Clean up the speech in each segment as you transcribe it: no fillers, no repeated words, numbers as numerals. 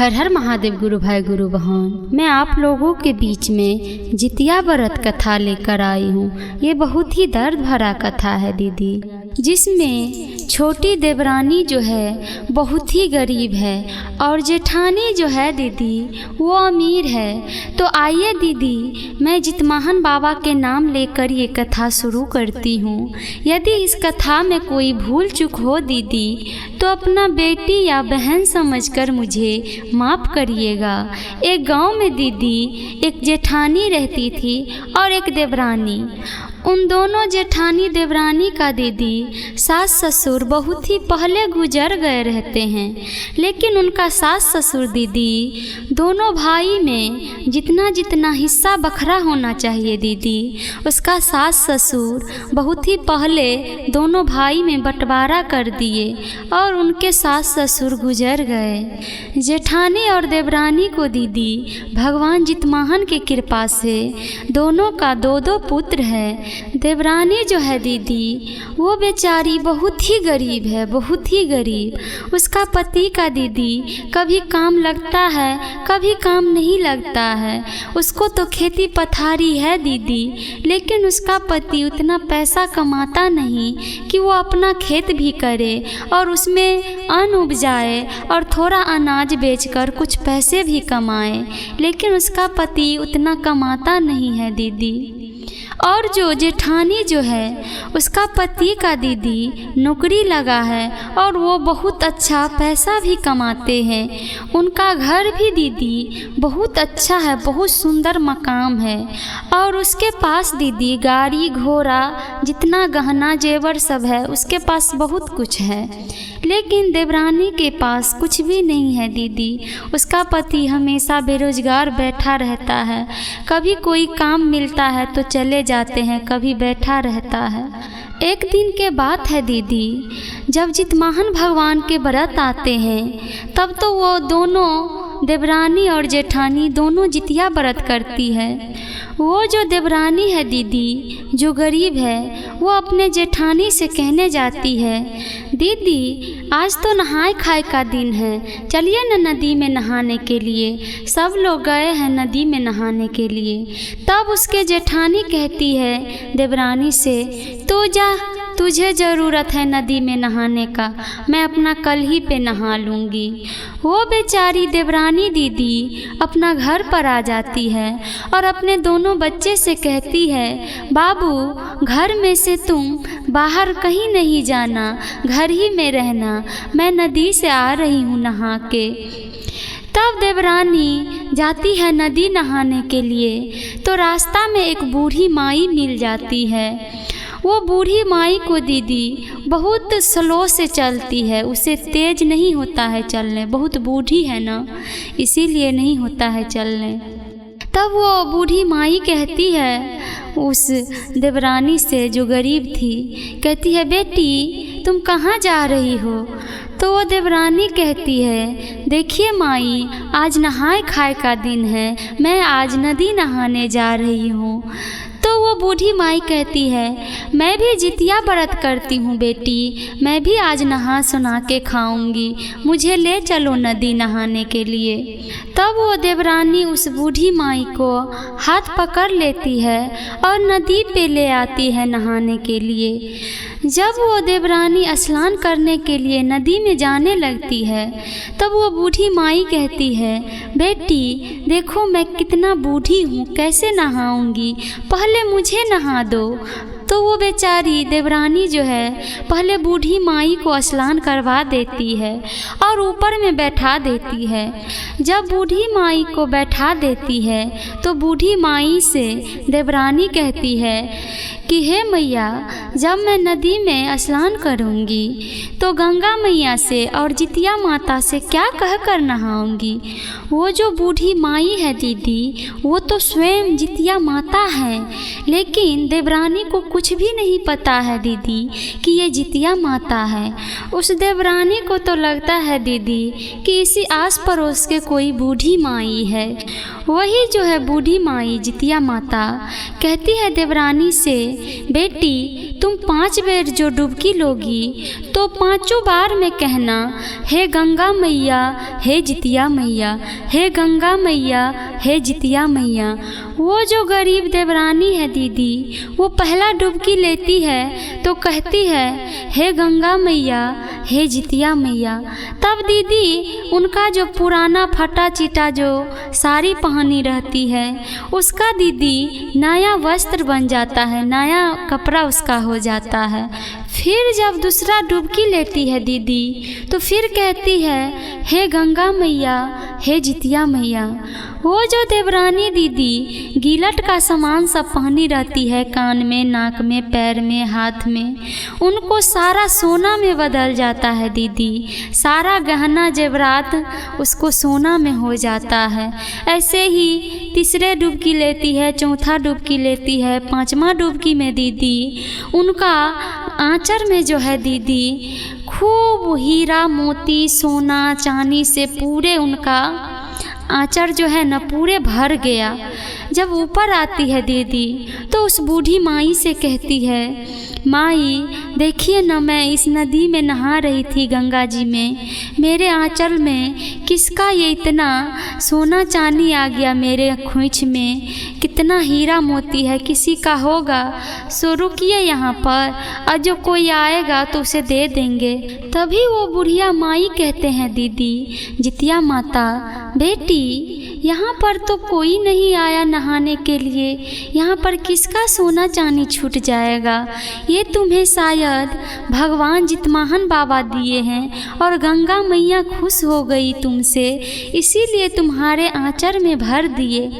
हर हर महादेव गुरु भाई गुरु बहन, मैं आप लोगों के बीच में जितिया व्रत कथा लेकर आई हूँ। ये बहुत ही दर्द भरा कथा है दीदी, जिसमें छोटी देवरानी जो है बहुत ही गरीब है और जेठानी जो है दीदी वो अमीर है। तो आइए दीदी, मैं जितमाहन बाबा के नाम लेकर ये कथा शुरू करती हूँ। यदि इस कथा में कोई भूल चूक हो दीदी तो अपना बेटी या बहन समझकर मुझे माफ़ करिएगा। एक गांव में दीदी एक जेठानी रहती थी और एक देवरानी। उन दोनों जेठानी देवरानी का दीदी सास ससुर बहुत ही पहले गुजर गए रहते हैं, लेकिन उनका सास ससुर दीदी दोनों भाई में जितना जितना हिस्सा बखरा होना चाहिए दीदी, उसका सास ससुर बहुत ही पहले दोनों भाई में बंटवारा कर दिए और उनके सास ससुर गुजर गए। जेठानी और देवरानी को दीदी भगवान जितमाहन की कृपा से दोनों का दो दो पुत्र है। देवरानी जो है दीदी वो बेचारी बहुत ही गरीब है, बहुत ही गरीब। उसका पति का दीदी कभी काम लगता है कभी काम नहीं लगता है। उसको तो खेती पथारी है दीदी, लेकिन उसका पति उतना पैसा कमाता नहीं कि वो अपना खेत भी करे और उसमें अन्न उपजाए और थोड़ा अनाज बेचकर कुछ पैसे भी कमाए, लेकिन उसका पति उतना कमाता नहीं है दीदी। और जो जेठानी जो है उसका पति का दीदी नौकरी लगा है और वो बहुत अच्छा पैसा भी कमाते हैं। उनका घर भी दीदी बहुत अच्छा है, बहुत सुंदर मकाम है और उसके पास दीदी गाड़ी घोड़ा जितना गहना जेवर सब है उसके पास बहुत कुछ है। लेकिन देवरानी के पास कुछ भी नहीं है दीदी। उसका पति हमेशा बेरोजगार बैठा रहता है, कभी कोई काम मिलता है तो चले जाते हैं, कभी बैठा रहता है। एक दिन के बात है दीदी, जब जितमाहन भगवान के व्रत आते हैं तब तो वो दोनों देवरानी और जेठानी दोनों जितिया व्रत करती है। वो जो देवरानी है दीदी जो गरीब है वो अपने जेठानी से कहने जाती है, दीदी आज तो नहाए खाए का दिन है, चलिए न नदी में नहाने के लिए। सब लोग गए हैं नदी में नहाने के लिए। तब उसके जेठानी कहती है देवरानी से, तू जा, तुझे ज़रूरत है नदी में नहाने का, मैं अपना कल ही पे नहा लूँगी। वो बेचारी देवरानी दीदी अपना घर पर आ जाती है और अपने दोनों बच्चे से कहती है, बाबू घर में से तुम बाहर कहीं नहीं जाना, घर ही में रहना, मैं नदी से आ रही हूँ नहा के। तब देवरानी जाती है नदी नहाने के लिए तो रास्ता में एक बूढ़ी माई मिल जाती है। वो बूढ़ी माई को दीदी बहुत स्लो से चलती है, उसे तेज नहीं होता है चलने, बहुत बूढ़ी है ना इसीलिए नहीं होता है चलने। तब वो बूढ़ी माई कहती है उस देवरानी से जो गरीब थी, कहती है, बेटी तुम कहाँ जा रही हो? तो वो देवरानी कहती है, देखिए माई आज नहाए खाए का दिन है, मैं आज नदी नहाने जा रही हूँ। तो वो बूढ़ी माई कहती है, मैं भी जितिया व्रत करती हूँ बेटी, मैं भी आज नहा सुना के खाऊंगी, मुझे ले चलो नदी नहाने के लिए। तब वो देवरानी उस बूढ़ी माई को हाथ पकड़ लेती है और नदी पे ले आती है नहाने के लिए। जब वो देवरानी स्नान करने के लिए नदी में जाने लगती है तब वो बूढ़ी माई कहती है, बेटी देखो मैं कितना बूढ़ी हूँ, कैसे नहाऊंगी, पहले मुझे नहा दो। तो वो बेचारी देवरानी जो है पहले बूढ़ी माई को स्नान करवा देती है और ऊपर में बैठा देती है। जब बूढ़ी माई को बैठा देती है तो बूढ़ी माई से देवरानी कहती है कि हे मैया, जब मैं नदी में स्नान करूँगी तो गंगा मैया से और जितिया माता से क्या कह कर नहाऊँगी? वो जो बूढ़ी माई है दीदी वो तो स्वयं जितिया माता है, लेकिन देवरानी को कुछ भी नहीं पता है दीदी कि ये जितिया माता है। उस देवरानी को तो लगता है दीदी कि इसी आस पड़ोस के कोई बूढ़ी माई है। वही जो है बूढ़ी माई जितिया माता कहती है देवरानी से, बेटी तुम 5 बेर जो डुबकी लोगी तो 5 बार में कहना, हे गंगा मैया, हे जितिया मैया, हे गंगा मैया, हे जितिया मैया। वो जो गरीब देवरानी है दीदी, वो पहला डुबकी लेती है तो कहती है, हे गंगा मैया, हे जितिया मैया। तब दीदी उनका जो पुराना फटा चिटा जो साड़ी पहनी रहती है, उसका दीदी नया वस्त्र बन जाता है, नया कपड़ा उसका हो जाता है। फिर जब दूसरा डुबकी लेती है दीदी तो फिर कहती है, हे गंगा मैया, हे जितिया मैया। वो जो देवरानी दीदी गिलट का सामान सब पहनी रहती है, कान में, नाक में, पैर में, हाथ में, उनको सारा सोना में बदल जाता है दीदी। सारा गहना जेवरात उसको सोना में हो जाता है। ऐसे ही तीसरे डुबकी लेती है, चौथा डुबकी लेती है, 5वां डुबकी में दीदी उनका आंचर में जो है दीदी खूब हीरा मोती सोना चांदी से पूरे उनका आंचर जो है न पूरे भर गया। जब ऊपर आती है दीदी तो उस बूढ़ी माई से कहती है, माई देखिए न, मैं इस नदी में नहा रही थी, गंगा जी में, मेरे आंचल में किसका ये इतना सोना चांदी आ गया, मेरे खोइछ में कितना हीरा मोती है, किसी का होगा सो रुकिए यहाँ पर, और जो कोई आएगा तो उसे दे देंगे। तभी वो बुढ़िया माई कहते हैं, दीदी जितिया माता, बेटी यहाँ पर तो कोई नहीं आया नहाने के लिए, यहाँ पर किसका सोना चांदी छूट जाएगा, ये तुम्हें शायद भगवान जितमाहन बाबा दिए हैं और गंगा मैया खुश हो गई तुमसे, इसीलिए तुम्हारे आंचर में भर दिए,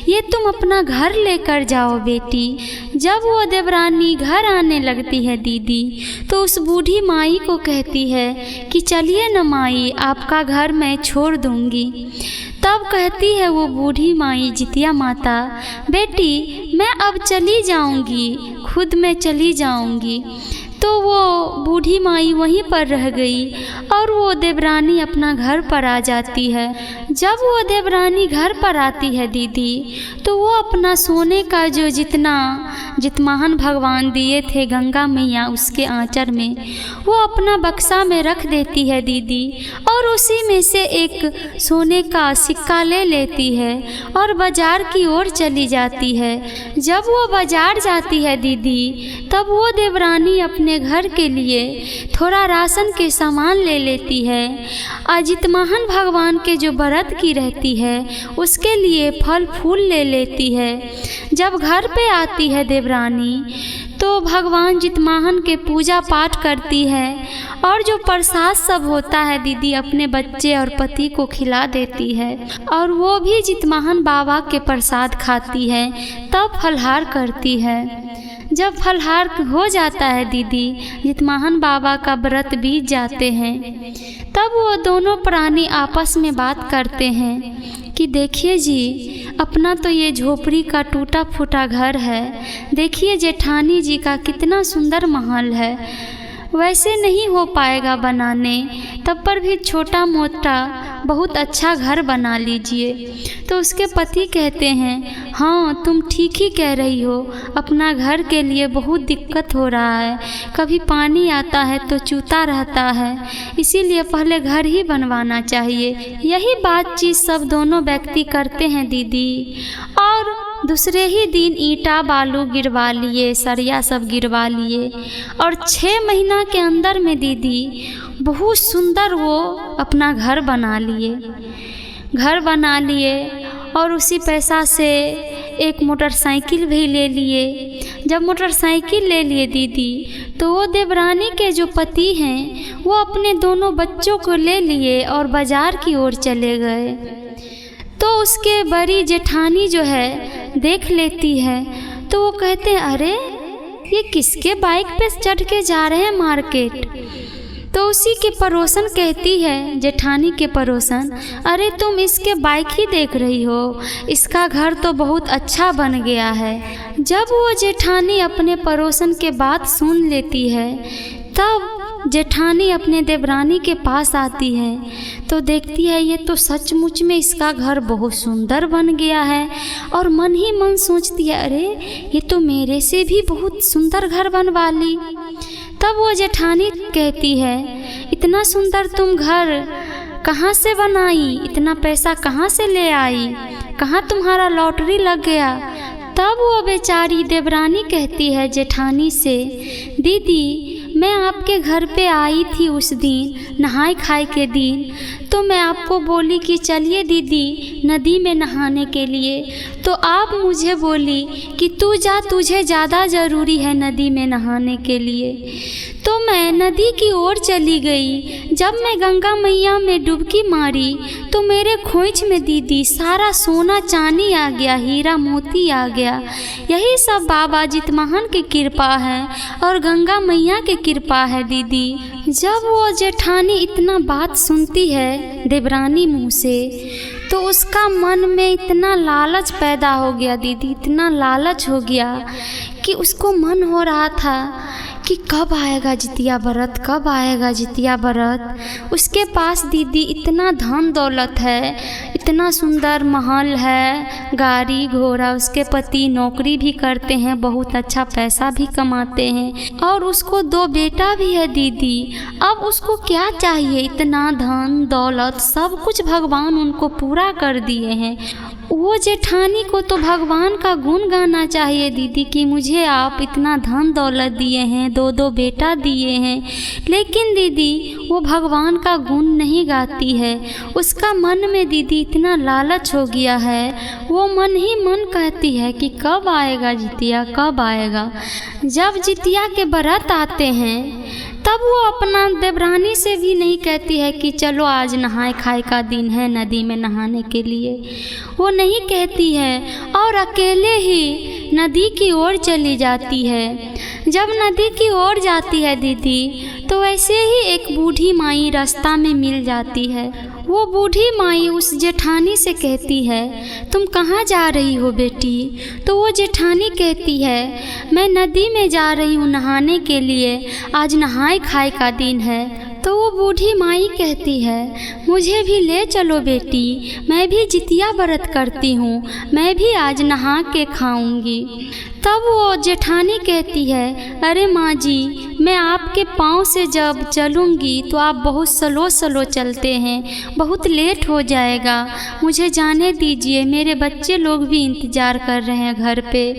ये तुम अपना घर लेकर जाओ बेटी। जब वो देवरानी घर आने लगती है दीदी तो उस बूढ़ी माई को कहती है कि चलिए न माई, आपका घर मैं छोड़ दूँगी। तब कहती है वो बूढ़ी माई जितिया माता, बेटी मैं अब चली जाऊंगी, खुद मैं चली जाऊंगी। तो वो बूढ़ी माई वहीं पर रह गई और वो देवरानी अपना घर पर आ जाती है। जब वो देवरानी घर पर आती है दीदी तो वो अपना सोने का जो जितना जितमाहन भगवान दिए थे गंगा मैया उसके आंचर में, वो अपना बक्सा में रख देती है दीदी, और उसी में से एक सोने का सिक्का ले लेती है और बाजार की ओर चली जाती है। जब वो बाजार जाती है दीदी तब वो देवरानी अपने घर के लिए थोड़ा राशन के सामान ले लेती है, और जितमाहन भगवान के जो व्रत की रहती है उसके लिए फल फूल ले लेती है। जब घर पे आती है देवरानी तो भगवान जितमाहन के पूजा पाठ करती है और जो प्रसाद सब होता है दीदी अपने बच्चे और पति को खिला देती है, और वो भी जितमाहन बाबा के प्रसाद खाती है। तब फलहार करती है। जब फलहार हो जाता है दीदी, जितमाहन बाबा का व्रत बीत जाते हैं, तब वो दोनों प्राणी आपस में बात करते हैं कि देखिए जी, अपना तो ये झोपड़ी का टूटा फूटा घर है, देखिए जेठानी जी का कितना सुंदर महल है, वैसे नहीं हो पाएगा बनाने, तब पर भी छोटा मोटा बहुत अच्छा घर बना लीजिए। तो उसके पति कहते हैं, हाँ तुम ठीक ही कह रही हो, अपना घर के लिए बहुत दिक्कत हो रहा है, कभी पानी आता है तो चूता रहता है, इसीलिए पहले घर ही बनवाना चाहिए। यही बातचीत सब दोनों व्यक्ति करते हैं दीदी, और दूसरे ही दिन ईंटा बालू गिरवा लिए, सरिया सब गिरवा लिए, और 6 महीना के अंदर में दीदी बहुत सुंदर वो अपना घर बना लिए और उसी पैसा से एक मोटरसाइकिल भी ले लिए। जब मोटरसाइकिल ले लिए दीदी तो वो देवरानी के जो पति हैं वो अपने दोनों बच्चों को ले लिए और बाजार की ओर चले गए। तो उसके बड़ी जेठानी जो है देख लेती है तो वो कहते हैं, अरे ये किसके बाइक पे चढ़ के जा रहे हैं मार्केट। तो उसी के पड़ोसन कहती है, जेठानी के पड़ोसन, अरे तुम इसके बाइक ही देख रही हो, इसका घर तो बहुत अच्छा बन गया है। जब वो जेठानी अपने पड़ोसन के बात सुन लेती है तब जेठानी अपने देवरानी के पास आती है तो देखती है ये तो सचमुच में इसका घर बहुत सुंदर बन गया है, और मन ही मन सोचती है अरे ये तो मेरे से भी बहुत सुंदर घर बनवा ली। तब वो जेठानी कहती है इतना सुंदर तुम घर कहाँ से बनाई, इतना पैसा कहाँ से ले आई, कहाँ तुम्हारा लॉटरी लग गया। तब वो बेचारी देवरानी कहती है जेठानी से दीदी मैं आपके घर पे आई थी उस दिन नहाई खाई के दिन, तो मैं आपको बोली कि चलिए दीदी नदी में नहाने के लिए, तो आप मुझे बोली कि तू जा, तुझे ज़्यादा ज़रूरी है नदी में नहाने के लिए। तो मैं नदी की ओर चली गई। जब मैं गंगा मैया में डुबकी मारी तो मेरे खोइच में दीदी सारा सोना चांदी आ गया, हीरा मोती आ गया। यही सब बाबा जितमहन की कृपा है और गंगा मैया की कृपा है दीदी। जब वो जेठानी इतना बात सुनती है देवरानी मुँह से तो उसका मन में इतना लालच पैदा हो गया दीदी, इतना लालच हो गया कि उसको मन हो रहा था कि कब आएगा जितिया व्रत, कब आएगा जितिया व्रत। उसके पास दीदी इतना धन दौलत है, इतना सुंदर महल है, गाड़ी घोड़ा, उसके पति नौकरी भी करते हैं, बहुत अच्छा पैसा भी कमाते हैं, और उसको 2 बेटा भी है दीदी। अब उसको क्या चाहिए, इतना धन दौलत सब कुछ भगवान उनको पूरा कर दिए हैं। वो जेठानी को तो भगवान का गुण गाना चाहिए दीदी कि मुझे आप इतना धन दौलत दिए हैं, 2 बेटा दिए हैं, लेकिन दीदी वो भगवान का गुण नहीं गाती है। उसका मन में दीदी इतना लालच हो गया है, वो मन ही मन कहती है कि कब आएगा जितिया, कब आएगा। जब जितिया के व्रत आते हैं तब वो अपना देवरानी से भी नहीं कहती है कि चलो आज नहाए खाए का दिन है नदी में नहाने के लिए, वो नहीं कहती है और अकेले ही नदी की ओर चली जाती है। जब नदी की ओर जाती है दीदी तो ऐसे ही एक बूढ़ी माई रास्ता में मिल जाती है। वो बूढ़ी माई उस जेठानी से कहती है तुम कहाँ जा रही हो बेटी। तो वो जेठानी कहती है मैं नदी में जा रही हूँ नहाने के लिए, आज नहाए खाए का दिन है। तो वो बूढ़ी माई कहती है मुझे भी ले चलो बेटी, मैं भी जितिया व्रत करती हूँ, मैं भी आज नहा के खाऊंगी। तब वो जेठानी कहती है अरे माँ जी मैं आपके पाँव से जब चलूँगी तो आप बहुत स्लो चलते हैं, बहुत लेट हो जाएगा, मुझे जाने दीजिए, मेरे बच्चे लोग भी इंतज़ार कर रहे हैं घर पे।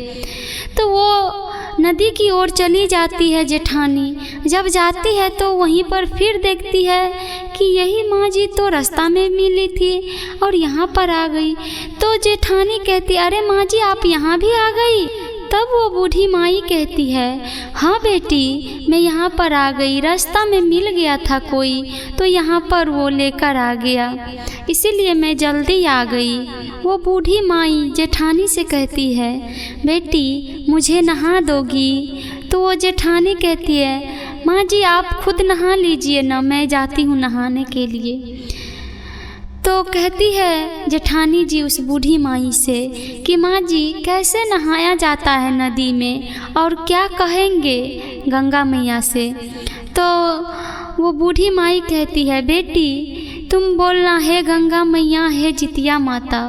तो वो नदी की ओर चली जाती है जेठानी। जब जाती है तो वहीं पर फिर देखती है कि यही माँ जी तो रास्ता में मिली थी और यहाँ पर आ गई। तो जेठानी कहती अरे माँ जी आप यहाँ भी आ गई। तब वो बूढ़ी माई कहती है हाँ बेटी मैं यहाँ पर आ गई, रास्ता में मिल गया था कोई तो यहाँ पर वो लेकर आ गया, इसीलिए मैं जल्दी आ गई। वो बूढ़ी माई जेठानी से कहती है बेटी मुझे नहा दोगी। तो वो जेठानी कहती है माँ जी आप खुद नहा लीजिए ना, मैं जाती हूँ नहाने के लिए। तो कहती है जेठानी जी उस बूढ़ी माई से कि माँ जी कैसे नहाया जाता है नदी में और क्या कहेंगे गंगा मैया से। तो वो बूढ़ी माई कहती है बेटी तुम बोलना है गंगा मैया है जितिया माता,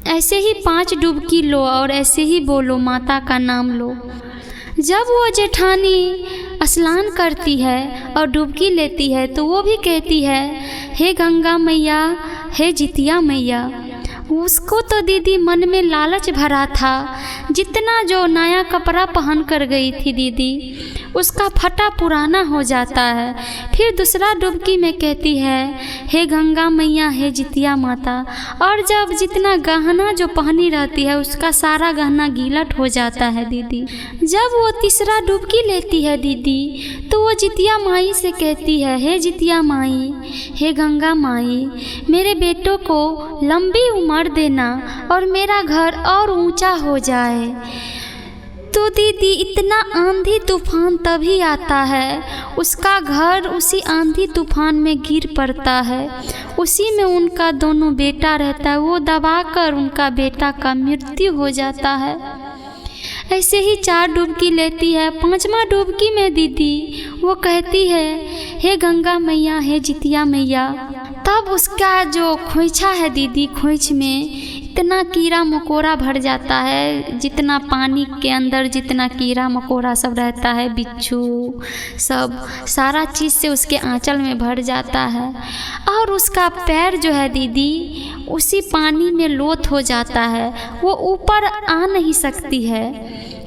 ऐसे ही 5 डुबकी लो और ऐसे ही बोलो माता का नाम लो। जब वो जेठानी स्नान करती है और डुबकी लेती है तो वो भी कहती है हे गंगा मैया हे जितिया मैया। उसको तो दीदी मन में लालच भरा था, जितना जो नया कपड़ा पहन कर गई थी दीदी उसका फटा पुराना हो जाता है। फिर दूसरा डुबकी में कहती है हे गंगा मैया हे जितिया माता, और जब जितना गहना जो पहनी रहती है उसका सारा गहना गीलट हो जाता है दीदी। जब वो तीसरा डुबकी लेती है दीदी तो वो जितिया माई से कहती है हे जितिया माई हे गंगा माई मेरे बेटों को लंबी उम्र देना और मेरा घर और ऊंचा हो जाए। तो दीदी इतना आंधी तूफान तभी आता है, उसका घर उसी आंधी तूफान में गिर पड़ता है, उसी में उनका दोनों बेटा रहता है, वो दबाकर उनका बेटा का मृत्यु हो जाता है। ऐसे ही 4 डुबकी लेती है। 5वां डुबकी में दीदी वो कहती है, हे गंगा मैया, हे जितिया मैया। तब उसका जो खोइछा है दीदी, खोइछ में इतना कीड़ा मकोड़ा भर जाता है, जितना पानी के अंदर जितना कीड़ा मकोड़ा सब रहता है, बिच्छू सब सारा चीज़ से उसके आंचल में भर जाता है। और उसका पैर जो है दीदी उसी पानी में लोथ हो जाता है, वो ऊपर आ नहीं सकती है,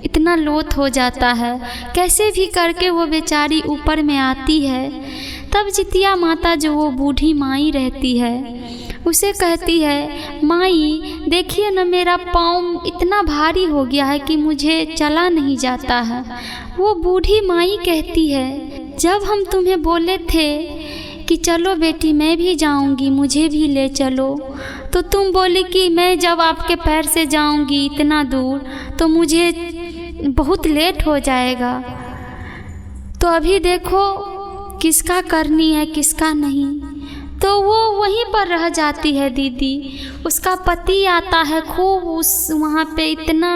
इतना लोथ हो जाता है। कैसे भी करके वो बेचारी ऊपर में आती है। तब जितिया माता जो वो बूढ़ी माई रहती है उसे कहती है, माई देखिए ना, मेरा पाँव इतना भारी हो गया है कि मुझे चला नहीं जाता है। वो बूढ़ी माई कहती है, जब हम तुम्हें बोले थे कि चलो बेटी मैं भी जाऊंगी, मुझे भी ले चलो, तो तुम बोली कि मैं जब आपके पैर से जाऊंगी इतना दूर तो मुझे बहुत लेट हो जाएगा। तो अभी देखो किसका करनी है किसका नहीं। तो वो वहीं पर रह जाती है दीदी। उसका पति आता है, खूब उस वहाँ पे इतना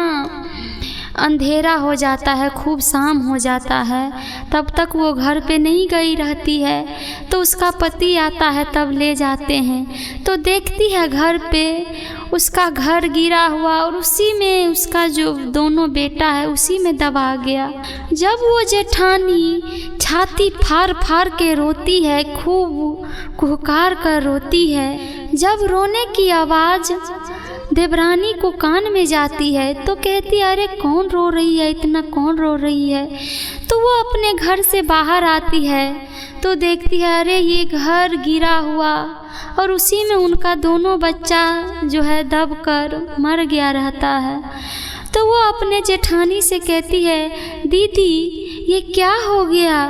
अंधेरा हो जाता है, खूब शाम हो जाता है, तब तक वो घर पे नहीं गई रहती है। तो उसका पति आता है, तब ले जाते हैं। तो देखती है घर पे उसका घर गिरा हुआ और उसी में उसका जो दोनों बेटा है उसी में दबा गया। जब वो जेठानी छाती फाड़ फाड़ के रोती है, खूब कुहकार कर रोती है। जब रोने की आवाज़ देवरानी को कान में जाती है तो कहती है, अरे कौन रो रही है, इतना कौन रो रही है। तो वो अपने घर से बाहर आती है तो देखती है, अरे ये घर गिरा हुआ और उसी में उनका दोनों बच्चा जो है दब कर मर गया रहता है। तो वो अपने जेठानी से कहती है, दीदी ये क्या हो गया।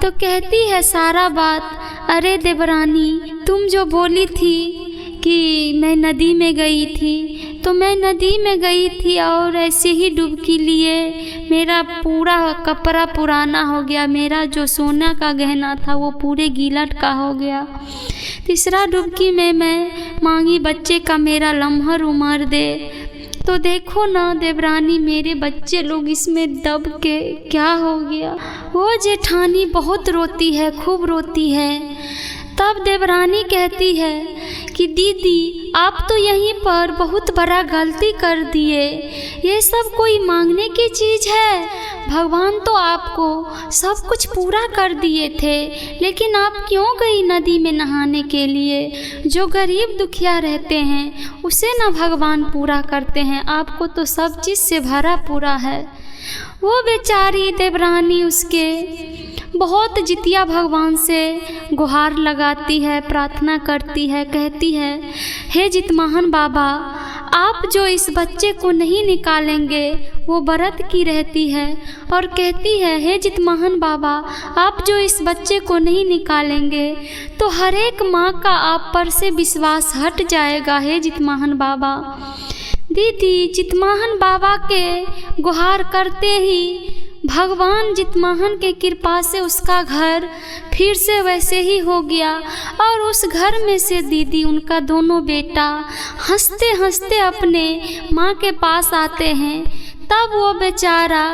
तो कहती है सारा बात, अरे देवरानी तुम जो बोली थी कि मैं नदी में गई थी, तो मैं नदी में गई थी और ऐसे ही डुबकी लिए मेरा पूरा कपड़ा पुराना हो गया, मेरा जो सोना का गहना था वो पूरे गीलट का हो गया। तीसरा डुबकी में मैं मांगी बच्चे का मेरा लम्हर उमर दे। तो देखो ना देवरानी, मेरे बच्चे लोग इसमें दब के क्या हो गया। वो जेठानी बहुत रोती है, खूब रोती है। तब देवरानी कहती है कि दीदी आप तो यहीं पर बहुत बड़ा गलती कर दिए, ये सब कोई मांगने की चीज़ है। भगवान तो आपको सब कुछ पूरा कर दिए थे, लेकिन आप क्यों गई नदी में नहाने के लिए। जो गरीब दुखिया रहते हैं उसे ना भगवान पूरा करते हैं, आपको तो सब चीज़ से भरा पूरा है। वो बेचारी देवरानी उसके बहुत जितिया भगवान से गुहार लगाती है, प्रार्थना करती है, कहती है, हे जितमाहन बाबा आप जो इस बच्चे को नहीं निकालेंगे वो व्रत की रहती है। और कहती है, हे जितमाहन बाबा आप जो इस बच्चे को नहीं निकालेंगे तो हर एक माँ का आप पर से विश्वास हट जाएगा। हे जितमाहन बाबा। दीदी जितमाहन बाबा के गुहार करते ही भगवान जितमाहन के कृपा से उसका घर फिर से वैसे ही हो गया। और उस घर में से दीदी उनका दोनों बेटा हंसते हंसते अपने माँ के पास आते हैं। तब वो बेचारा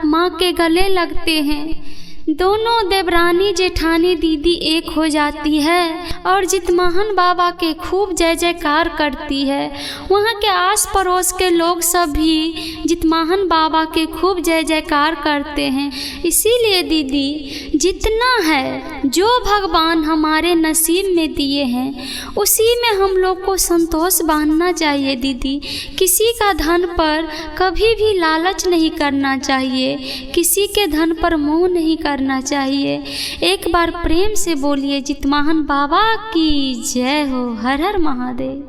माँ के गले लगते हैं। दोनों देवरानी जेठानी दीदी एक हो जाती है और जितमाहन बाबा के खूब जय जयकार करती है। वहाँ के आस पड़ोस के लोग सब भी जितमाहन बाबा के खूब जय जयकार करते हैं। इसीलिए दीदी जितना है जो भगवान हमारे नसीब में दिए हैं उसी में हम लोग को संतोष बांधना चाहिए। दीदी किसी का धन पर कभी भी लालच नहीं करना चाहिए, किसी के धन पर मोह नहीं करना चाहिए। एक बार प्रेम से बोलिए जितमाहन बाबा की जय हो। हर हर महादेव।